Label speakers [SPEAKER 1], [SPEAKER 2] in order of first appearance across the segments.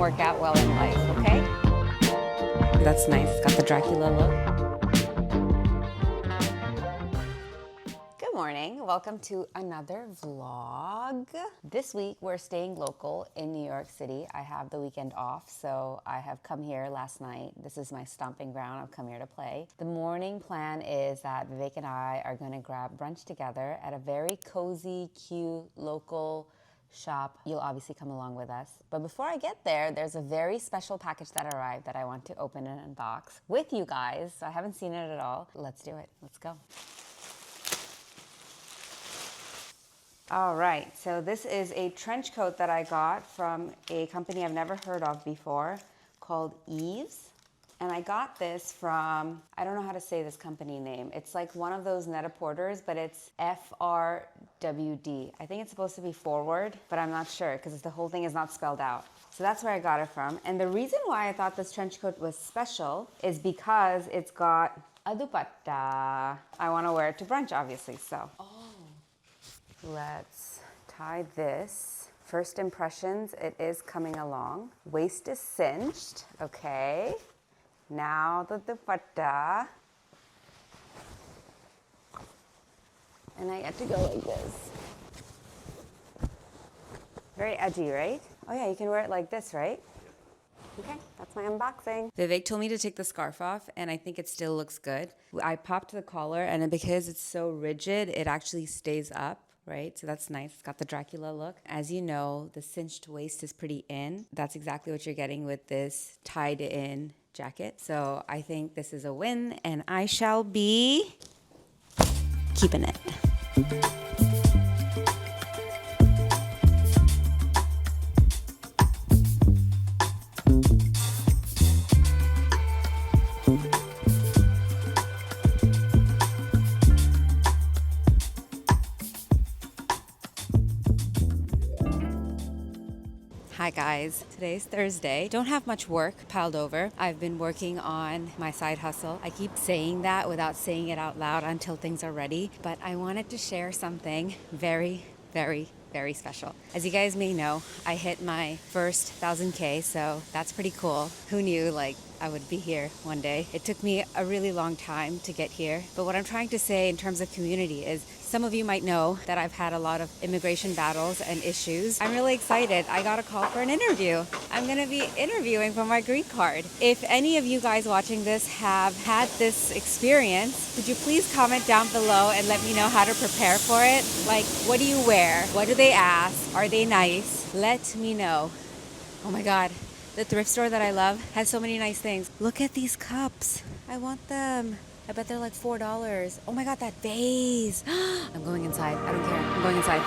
[SPEAKER 1] work out well in life, okay? That's nice. It's got the Dracula look. Good morning. Welcome to another vlog. This week we're staying local in New York City. I have the weekend off, so I have come here last night. This is my stomping ground. I've come here to play. The morning plan is that Vivek and I are going to grab brunch together at a very cozy, cute, local shop. You'll obviously come along with us. But before I get there, there's a very special package that arrived that I want to open and unbox with you guys. So I haven't seen it at all. Let's do it. Let's go. All right, so this is a trench coat that I got from a company I've never heard of before called Eves. And I got this from, I don't know how to say this company name. It's like one of those net-a-porters, but it's FRWD. I think it's supposed to be forward, but I'm not sure because the whole thing is not spelled out. So that's where I got it from. And the reason why I thought this trench coat was special is because it's got a dupatta. I want to wear it to brunch, obviously, so. Let's tie this. First impressions, it is coming along. Waist is cinched, okay. Now the dupatta. And I get to go like this. Very edgy, right? Oh yeah, you can wear it like this, right? Okay, that's my unboxing. Vivek told me to take the scarf off, and I think it still looks good. I popped the collar, and because it's so rigid, it actually stays up. Right, so that's nice. It's got the Dracula look. As you know, the cinched waist is pretty in. That's exactly what you're getting with this tied in jacket. So I think this is a win, and I shall be keeping it. Hi guys, today's Thursday. Don't have much work piled over. I've been working on my side hustle. I keep saying that without saying it out loud until things are ready, but I wanted to share something very special. As you guys may know, I hit my first 1,000K, so that's pretty cool. Who knew I would be here one day? It took me a really long time to get here, but what I'm trying to say in terms of community is some of you might know that I've had a lot of immigration battles and issues. I'm really excited. I got a call for an interview. I'm gonna be interviewing for my green card. If any of you guys watching this have had this experience, could you please comment down below and let me know how to prepare for it? Like, what do you wear? What do they ask? Are they nice? Let me know. Oh my God. The thrift store that I love has so many nice things. Look at these cups. I want them. I bet they're like $4. Oh my God, that vase. I'm going inside. I don't care. I'm going inside.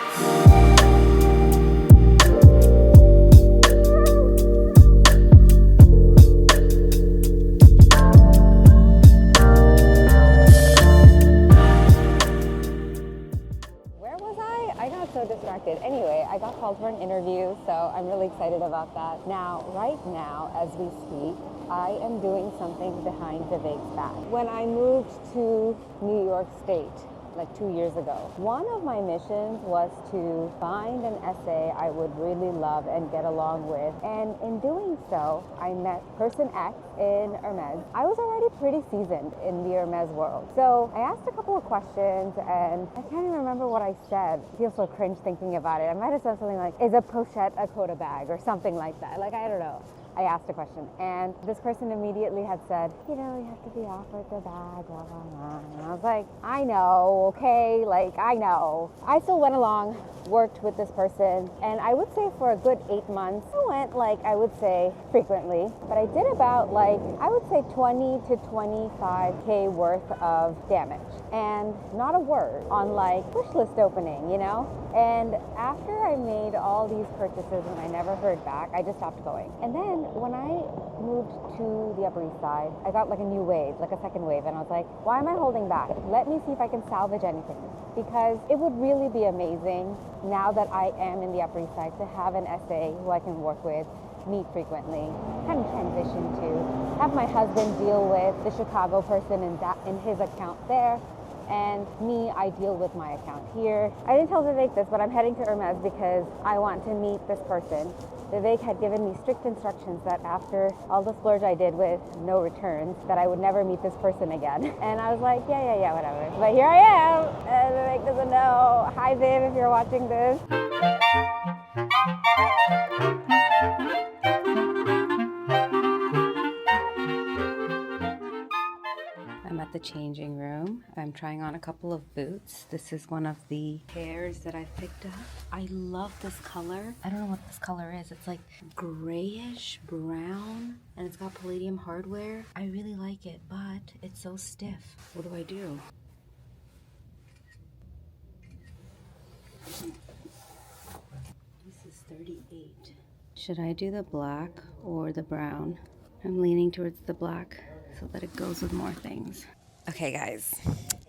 [SPEAKER 1] So distracted. Anyway, I got called for an interview, so I'm really excited about that. Now, right now, as we speak, I am doing something behind Vivek's back. When I moved to New York State, like 2 years ago, one of my missions was to find an SA I would really love and get along with. And in doing so, I met person X in Hermès. I was already pretty seasoned in the Hermès world. So I asked a couple of questions and I can't even remember what I said. I feel so cringe thinking about it. I might have said something like, is a pochette a Coda bag or something like that. Like, I don't know. I asked a question and this person immediately had said, you know, you have to be offered the bag, blah, blah, blah. And I was like, I know, okay, like, I know. I still went along, worked with this person, and I would say for a good 8 months, I went I would say frequently, but I did about I would say 20 to 25K worth of damage and not a word on push list opening, you know? And after I made all these purchases and I never heard back, I just stopped going. And then when I moved to the Upper East Side, I got a new wave, a second wave, and I was like, why am I holding back? Let me see if I can salvage anything. Because it would really be amazing now that I am in the Upper East Side to have an SA who I can work with, meet frequently, kind of transition to have my husband deal with the Chicago person in his account there, and me, I deal with my account here. I didn't tell Vivek this, but I'm heading to Hermès because I want to meet this person Vivek had given me strict instructions that after all the splurge I did with no returns, that I would never meet this person again. And I was like, yeah, whatever. But here I am, and Vivek doesn't know. Hi, Viv, if you're watching this. I'm at the changing room. I'm trying on a couple of boots. This is one of the pairs that I picked up. I love this color. I don't know what this color is. It's like grayish brown and it's got palladium hardware. I really like it, but it's so stiff. What do I do? This is 38. Should I do the black or the brown? I'm leaning towards the black so that it goes with more things. Okay, guys,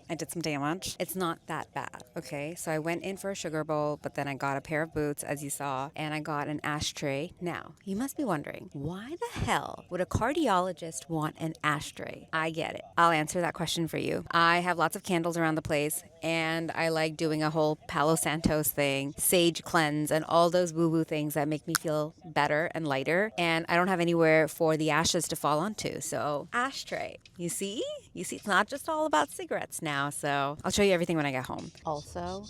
[SPEAKER 1] I did some damage. It's not that bad, okay? So I went in for a sugar bowl, but then I got a pair of boots, as you saw, and I got an ashtray. Now, you must be wondering, why the hell would a cardiologist want an ashtray? I get it. I'll answer that question for you. I have lots of candles around the place, and I like doing a whole Palo Santos thing, sage cleanse, and all those woo-woo things that make me feel better and lighter. And I don't have anywhere for the ashes to fall onto, so ashtray. You see? It's not just all about cigarettes now, so I'll show you everything when I get home. Also,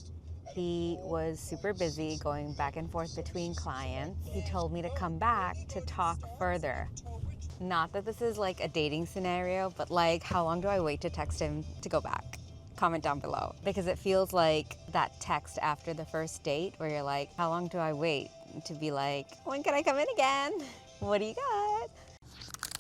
[SPEAKER 1] he was super busy going back and forth between clients. He told me to come back to talk further. Not that this is like a dating scenario, but like, how long do I wait to text him to go back? Comment down below, because it feels like that text after the first date where you're like, how long do I wait to be like, when can I come in again? What do you got?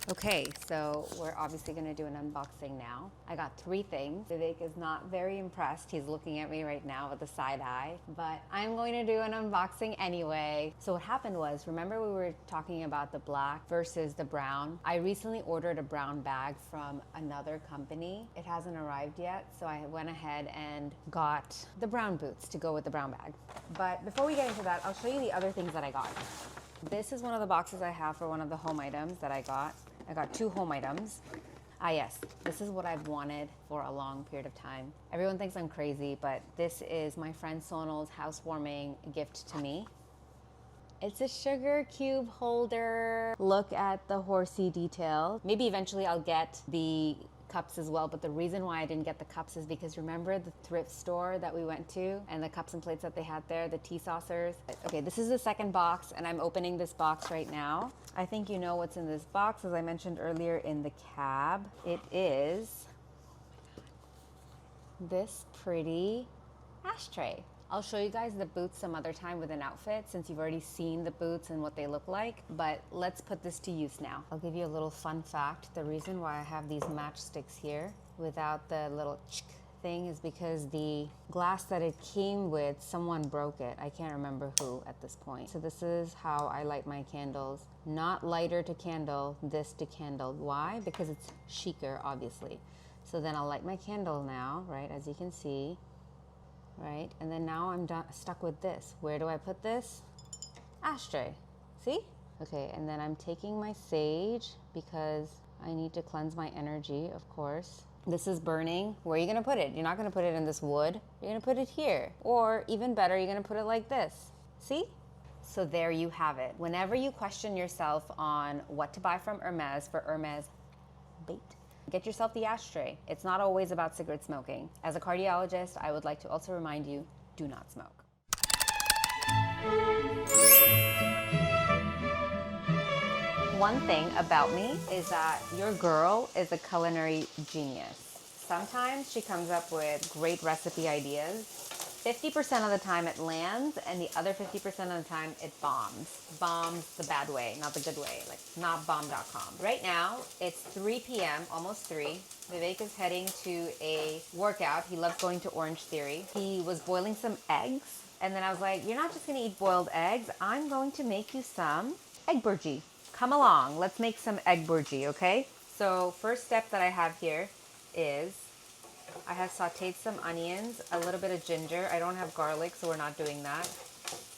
[SPEAKER 1] Okay, so we're obviously gonna do an unboxing now. I got 3 things. Vivek is not very impressed. He's looking at me right now with a side eye, but I'm going to do an unboxing anyway. So what happened was, remember we were talking about the black versus the brown? I recently ordered a brown bag from another company. It hasn't arrived yet, so I went ahead and got the brown boots to go with the brown bag. But before we get into that, I'll show you the other things that I got. This is one of the boxes I have for one of the home items that I got. I got 2 home items. Yes, this is what I've wanted for a long period of time. Everyone thinks I'm crazy, but this is my friend Sonal's housewarming gift to me. It's a sugar cube holder. Look at the horsey detail. Maybe eventually I'll get the cups as well, but the reason why I didn't get the cups is because remember the thrift store that we went to and the cups and plates that they had there, the tea saucers? Okay, this is the second box and I'm opening this box right now. I think you know what's in this box, as I mentioned earlier in the cab. It is this pretty ashtray. I'll show you guys the boots some other time with an outfit since you've already seen the boots and what they look like, but let's put this to use now. I'll give you a little fun fact. The reason why I have these matchsticks here without the little thing is because the glass that it came with, someone broke it. I can't remember who at this point. So this is how I light my candles. Not lighter to candle, this to candle. Why? Because it's chicer, obviously. So then I'll light my candle now, right, as you can see. Right, and then now I'm stuck with this. Where do I put this? Ashtray. See? Okay, and then I'm taking my sage because I need to cleanse my energy, of course. This is burning. Where are you gonna put it? You're not gonna put it in this wood. You're gonna put it here. Or even better, you're gonna put it like this. See? So there you have it. Whenever you question yourself on what to buy from Hermes for Hermes bait, get yourself the ashtray. It's not always about cigarette smoking. As a cardiologist, I would like to also remind you, do not smoke. One thing about me is that your girl is a culinary genius. Sometimes she comes up with great recipe ideas. 50% of the time it lands, and the other 50% of the time it bombs. Bombs the bad way, not the good way, like not bomb.com. Right now, it's 3 p.m., almost 3. Vivek is heading to a workout. He loves going to Orange Theory. He was boiling some eggs, and then I was like, you're not just gonna eat boiled eggs, I'm going to make you some egg bhurji. Come along, let's make some egg bhurji, okay? So first step that I have here is I have sauteed some onions, a little bit of ginger. I don't have garlic, so we're not doing that.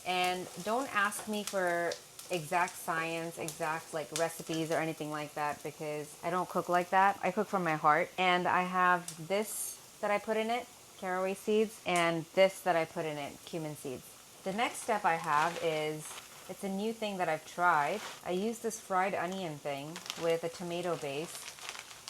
[SPEAKER 1] And don't ask me for exact science, exact like recipes or anything like that, because I don't cook like that. I cook from my heart. And I have this that I put in it, caraway seeds, and this that I put in it, cumin seeds. The next step I have is It's a new thing that I've tried. I use this fried onion thing with a tomato base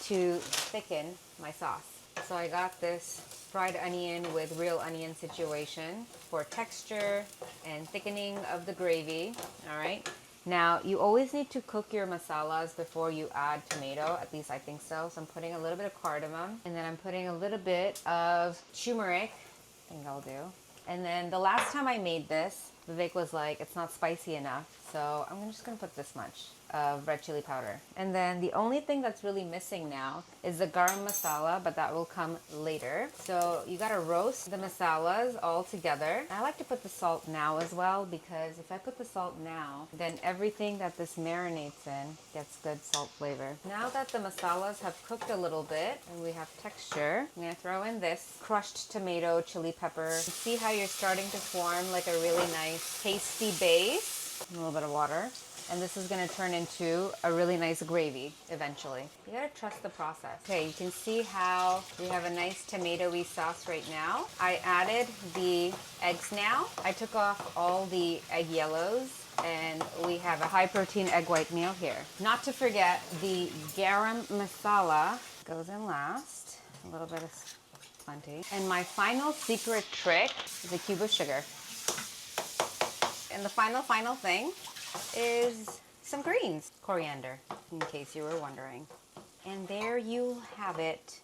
[SPEAKER 1] to thicken my sauce. So I got this fried onion with real onion situation for texture and thickening of the gravy. All right. Now, you always need to cook your masalas before you add tomato, at least I think so. So I'm putting a little bit of cardamom, and then I'm putting a little bit of turmeric. I think I'll do. And then the last time I made this, Vivek was like, it's not spicy enough. So I'm just gonna put this much of red chili powder. And then the only thing that's really missing now is the garam masala, but that will come later. So you gotta roast the masalas all together. I like to put the salt now as well, because if I put the salt now, then everything that this marinates in gets good salt flavor. Now that the masalas have cooked a little bit and we have texture, I'm gonna throw in this crushed tomato, chili pepper. See how you're starting to form like a really nice tasty base. A little bit of water. And this is gonna turn into a really nice gravy eventually. You gotta trust the process. Okay, you can see how we have a nice tomatoey sauce right now. I added the eggs now. I took off all the egg yellows, and we have a high protein egg white meal here. Not to forget, the garam masala goes in last. A little bit of plenty. And my final secret trick is a cube of sugar. And the final thing is some greens. Coriander, in case you were wondering. And there you have it.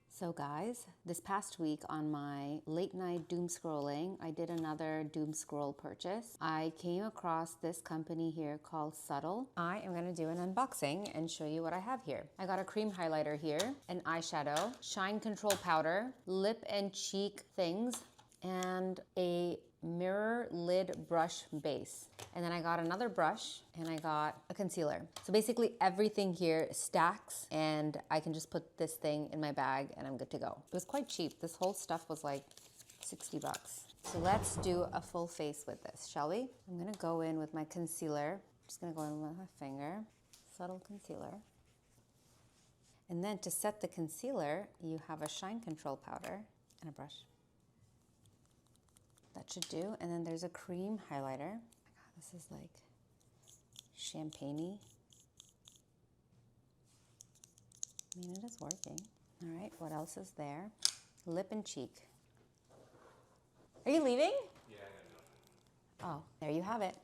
[SPEAKER 1] So guys, this past week on my late night doom scrolling, I did another doom scroll purchase. I came across this company here called Subtle. I am gonna do an unboxing and show you what I have here. I got a cream highlighter here, an eyeshadow, shine control powder, lip and cheek things, and a mirror lid brush base. And then I got another brush and I got a concealer. So basically everything here stacks, and I can just put this thing in my bag and I'm good to go. It was quite cheap. This whole stuff was like 60 bucks. So let's do a full face with this, shall we? I'm gonna go in with my concealer. I'm just gonna go in with my finger. Subtle concealer. And then to set the concealer, you have a shine control powder and a brush. That should do. And then there's a cream highlighter. Oh my God, this is like champagne-y. I mean, it is working. All right, what else is there? Lip and cheek. Are you leaving? Yeah, I got nothing. Oh, there you have it.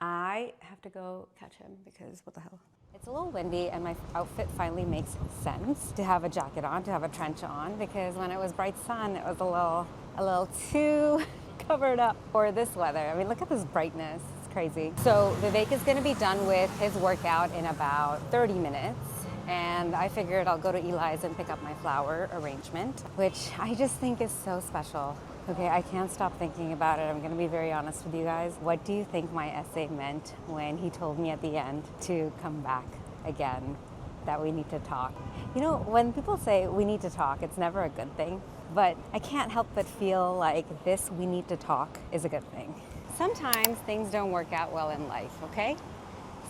[SPEAKER 1] I have to go catch him because what the hell? It's a little windy and my outfit finally makes sense to have a jacket on, to have a trench on, because when it was bright sun, it was a little too covered up for this weather. I mean, look at this brightness. It's crazy. So Vivek is going to be done with his workout in about 30 minutes. And I figured I'll go to Eli's and pick up my flower arrangement, which I just think is so special. Okay, I can't stop thinking about it. I'm going to be very honest with you guys. What do you think my essay meant when he told me at the end to come back again, that we need to talk? You know, when people say we need to talk, it's never a good thing. But I can't help but feel like this we need to talk is a good thing. Sometimes things don't work out well in life, okay?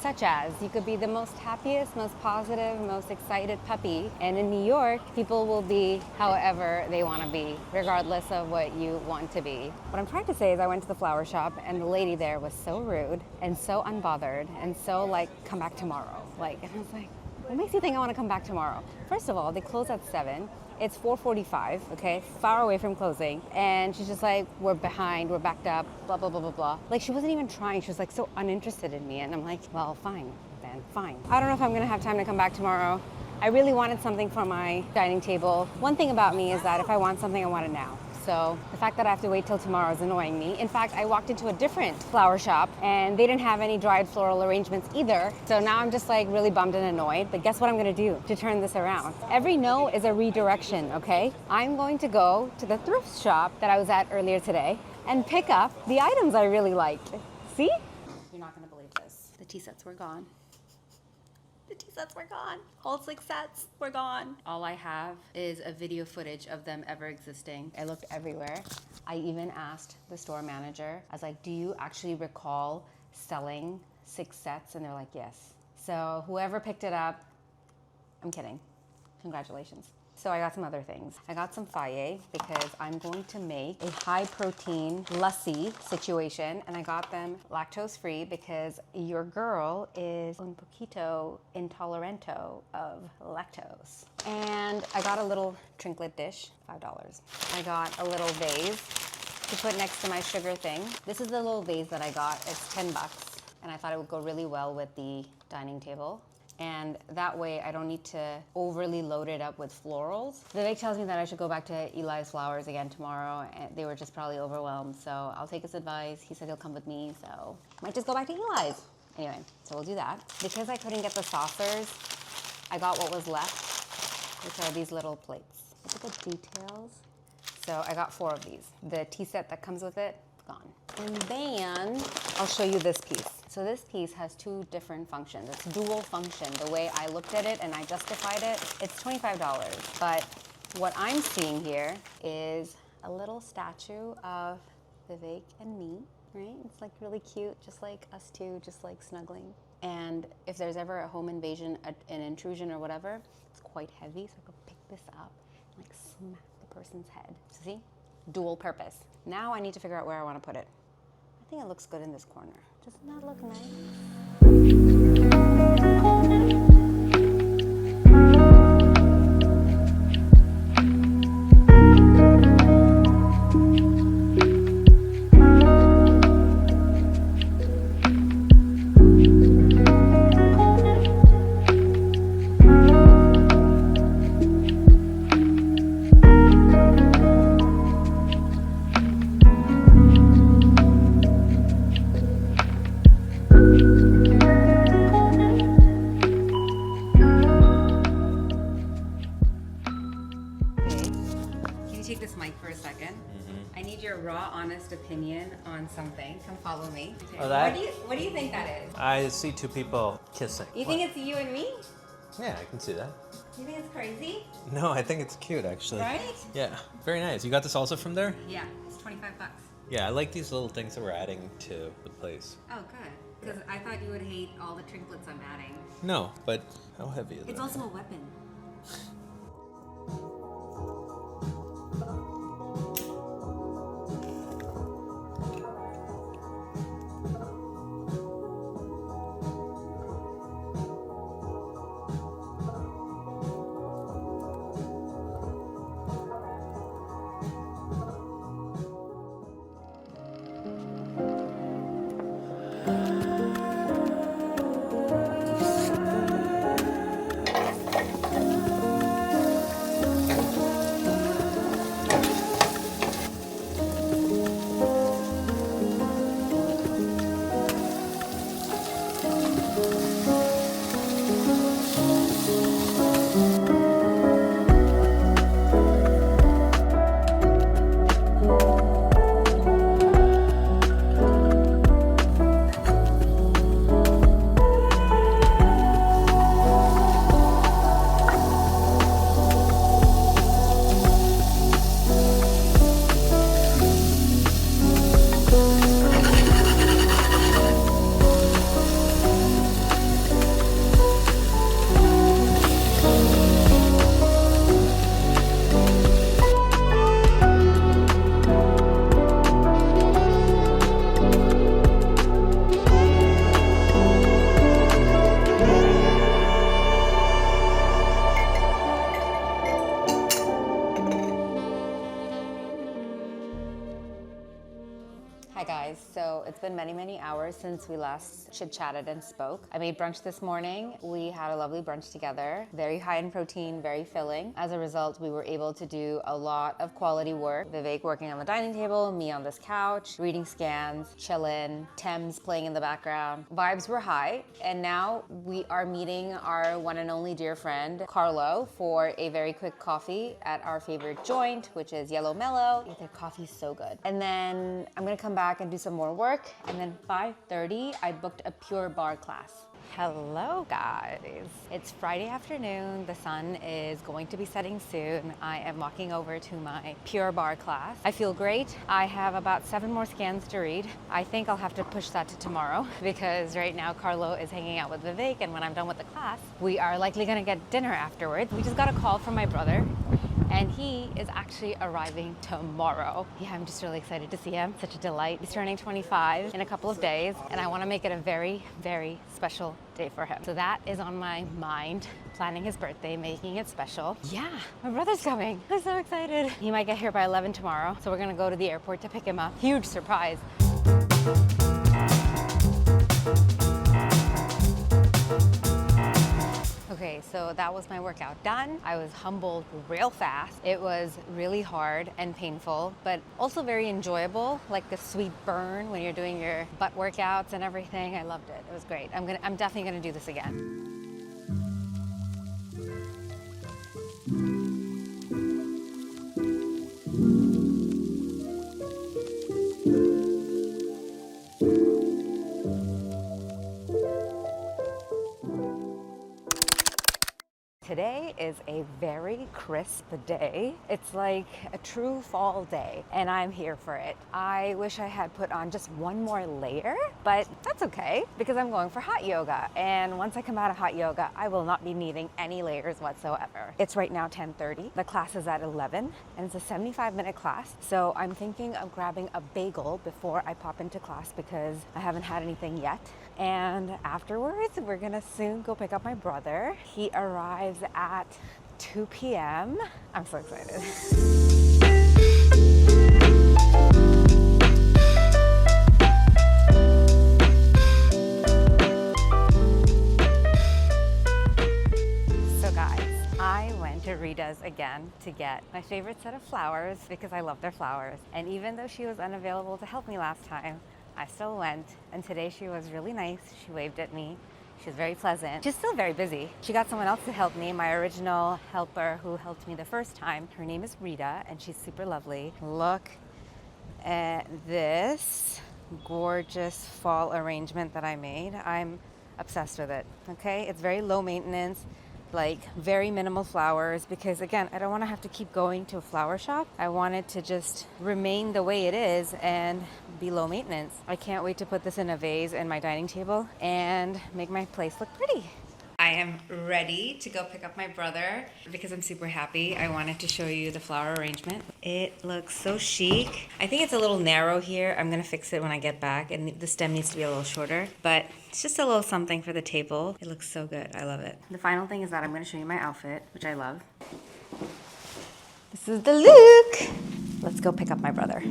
[SPEAKER 1] Such as you could be the most happiest, most positive, most excited puppy, and in New York, people will be however they want to be, regardless of what you want to be. What I'm trying to say is I went to the flower shop and the lady there was so rude and so unbothered and so like, come back tomorrow. Like, and I was like, what makes you think I want to come back tomorrow? First of all, they close at 7. It's 4:45, okay, far away from closing. And she's just like, we're behind, we're backed up, blah, blah, blah, blah, blah. Like, she wasn't even trying. She was like so uninterested in me. And I'm like, well, fine, then, fine. I don't know if I'm gonna have time to come back tomorrow. I really wanted something for my dining table. One thing about me is that if I want something, I want it now. So the fact that I have to wait till tomorrow is annoying me. In fact, I walked into a different flower shop and they didn't have any dried floral arrangements either. So now I'm just like really bummed and annoyed. But guess what I'm gonna do to turn this around? Every no is a redirection, okay? I'm going to go to the thrift shop that I was at earlier today and pick up the items I really liked. See? You're not gonna believe this. The tea sets were gone. The tea sets were gone. All 6 sets were gone. All I have is a video footage of them ever existing. I looked everywhere. I even asked the store manager, I was like, do you actually recall selling 6 sets? And they're like, yes. So whoever picked it up, I'm kidding. Congratulations. So I got some other things. I got some faye because I'm going to make a high protein lassi situation, and I got them lactose free because your girl is un poquito intolerante of lactose. And I got a little trinket dish, $5. I got a little vase to put next to my sugar thing. This is the little vase that I got. It's 10 bucks, and I thought it would go really well with the dining table. And that way I don't need to overly load it up with florals. Vivek tells me that I should go back to Eli's Flowers again tomorrow, and they were just probably overwhelmed. So I'll take his advice. He said he'll come with me, so might just go back to Eli's. Anyway, so we'll do that. Because I couldn't get the saucers, I got what was left, which are these little plates. Look at the details. So I got 4 of these. The tea set that comes with it, gone. And then I'll show you this piece. So this piece has 2 different functions. It's dual function. The way I looked at it and I justified it, it's $25. But what I'm seeing here is a little statue of Vivek and me, right? It's like really cute, just like us two, just like snuggling. And if there's ever a home invasion, an intrusion or whatever, it's quite heavy, so I could pick this up and like smack the person's head. So see? Dual purpose. Now I need to figure out where I want to put it. I think it looks good in this corner. Doesn't that look nice? Opinion on something. Come follow me. Okay.
[SPEAKER 2] Oh, that?
[SPEAKER 1] What do you think that is?
[SPEAKER 2] I see 2 people kissing.
[SPEAKER 1] You think it's you and me?
[SPEAKER 2] Yeah, I can see that.
[SPEAKER 1] You think it's crazy?
[SPEAKER 2] No, I think it's cute actually.
[SPEAKER 1] Right?
[SPEAKER 2] Yeah, very nice. You got this also from there?
[SPEAKER 1] Yeah, it's 25 bucks.
[SPEAKER 2] Yeah, I like these little things that we're adding to the place.
[SPEAKER 1] Oh, good. Because I thought you would hate all the trinkets I'm adding.
[SPEAKER 2] No, but how heavy is it?
[SPEAKER 1] It's also a weapon. It's been many hours since we last chit-chatted and spoke. I made brunch this morning. We had a lovely brunch together. Very high in protein, very filling. As a result, we were able to do a lot of quality work. Vivek working on the dining table, me on this couch, reading scans, chillin', Thames playing in the background. Vibes were high, and now we are meeting our one and only dear friend, Carlo, for a very quick coffee at our favorite joint, which is Yellow Mellow. Their coffee's so good. And then I'm gonna come back and do some more work, and then 5:30, I booked a Pure Barre class. Hello guys. It's Friday afternoon. The sun is going to be setting soon. I am walking over to my Pure Barre class. I feel great. I have about 7 more scans to read. I think I'll have to push that to tomorrow because right now Carlo is hanging out with Vivek, and when I'm done with the class, we are likely gonna get dinner afterwards. We just got a call from my brother and he is actually arriving tomorrow. Yeah, I'm just really excited to see him. Such a delight. He's turning 25 in a couple of days, and I want to make it a very, very special day for him. So that is on my mind, planning his birthday, making it special. Yeah, my brother's coming. I'm so excited. He might get here by 11 tomorrow, so we're gonna go to the airport to pick him up. Huge surprise. Okay, so that was my workout done. I was humbled real fast. It was really hard and painful, but also very enjoyable, like the sweet burn when you're doing your butt workouts and everything. I loved it. It was great. I'm definitely gonna do this again. Today is a very crisp day. It's like a true fall day, and I'm here for it. I wish I had put on just one more layer, but that's okay because I'm going for hot yoga. And once I come out of hot yoga, I will not be needing any layers whatsoever. It's right now 10:30. The class is at 11, and it's a 75-minute class. So I'm thinking of grabbing a bagel before I pop into class because I haven't had anything yet. And afterwards, we're gonna soon go pick up my brother. He arrives at 2 p.m. I'm so excited. So guys, I went to Rita's again to get my favorite set of flowers because I love their flowers. And even though she was unavailable to help me last time, I still went, and today she was really nice. She waved at me. She was very pleasant. She's still very busy. She got someone else to help me, my original helper who helped me the first time. Her name is Rita, and she's super lovely. Look at this gorgeous fall arrangement that I made. I'm obsessed with it, okay? It's very low maintenance, like very minimal flowers, because again, I don't want to have to keep going to a flower shop. I want it to just remain the way it is and be low maintenance. I can't wait to put this in a vase in my dining table and make my place look pretty. I am ready to go pick up my brother because I'm super happy. I wanted to show you the flower arrangement. It looks so chic. I think it's a little narrow here. I'm gonna fix it when I get back, and the stem needs to be a little shorter, but it's just a little something for the table. It looks so good. I love it. The final thing is that I'm gonna show you my outfit, which I love. This is the look. Let's go pick up my brother.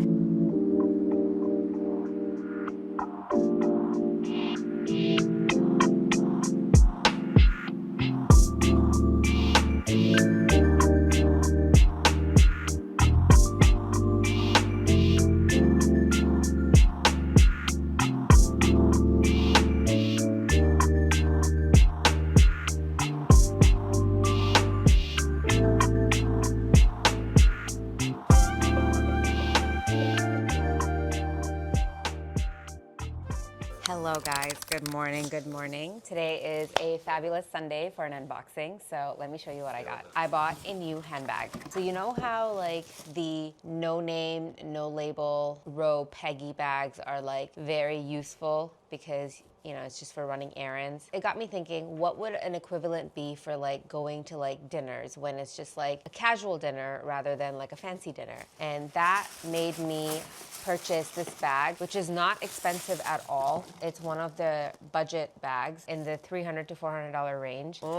[SPEAKER 1] Hello guys, good morning, good morning. Today is a fabulous Sunday for an unboxing, so let me show you what I got. I bought a new handbag. So you know how like the no name, no label, row peggy bags are like very useful because you know, it's just for running errands. It got me thinking, what would an equivalent be for like going to like dinners when it's just like a casual dinner rather than like a fancy dinner? And that made me purchase this bag, which is not expensive at all. It's one of the budget bags in the $300 to $400 range. Oh,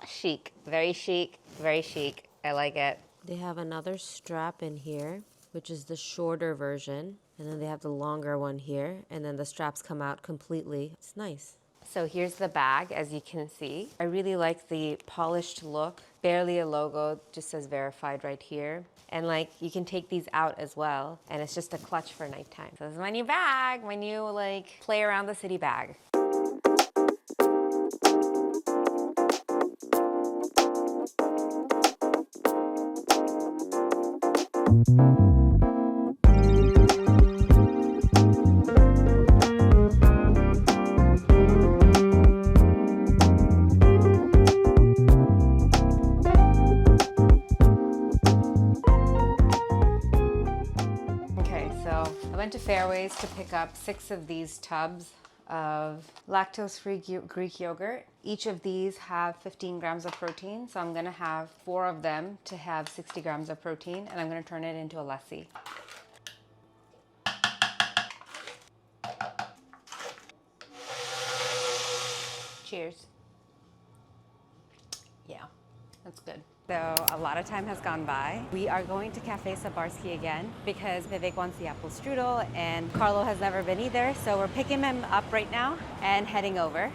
[SPEAKER 1] chic, very chic, very chic. I like it.
[SPEAKER 3] They have another strap in here, which is the shorter version. And then they have the longer one here. And then the straps come out completely. It's nice.
[SPEAKER 1] So here's the bag, as you can see. I really like the polished look. Barely a logo, just says verified right here. And like, you can take these out as well. And it's just a clutch for nighttime. So this is my new bag, my new like play around the city bag. To Fairways to pick up 6 of these tubs of lactose-free Greek yogurt. Each of these have 15 grams of protein, so I'm gonna have 4 of them to have 60 grams of protein, and I'm gonna turn it into a lassi. Cheers. Yeah, that's good. So a lot of time has gone by. We are going to Cafe Sabarski again because Vivek wants the apple strudel and Carlo has never been either. So we're picking him up right now and heading over.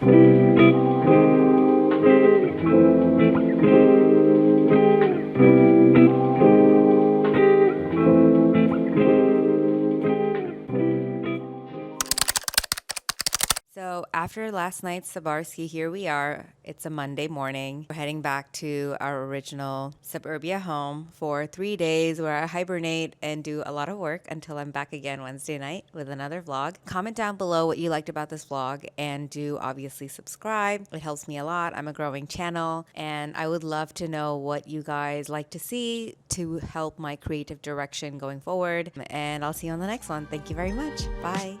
[SPEAKER 1] So after last night's Sabarski, here we are. It's a Monday morning. We're heading back to our original suburbia home for 3 days where I hibernate and do a lot of work until I'm back again Wednesday night with another vlog. Comment down below what you liked about this vlog and do obviously subscribe. It helps me a lot. I'm a growing channel and I would love to know what you guys like to see to help my creative direction going forward. And I'll see you on the next one. Thank you very much. Bye.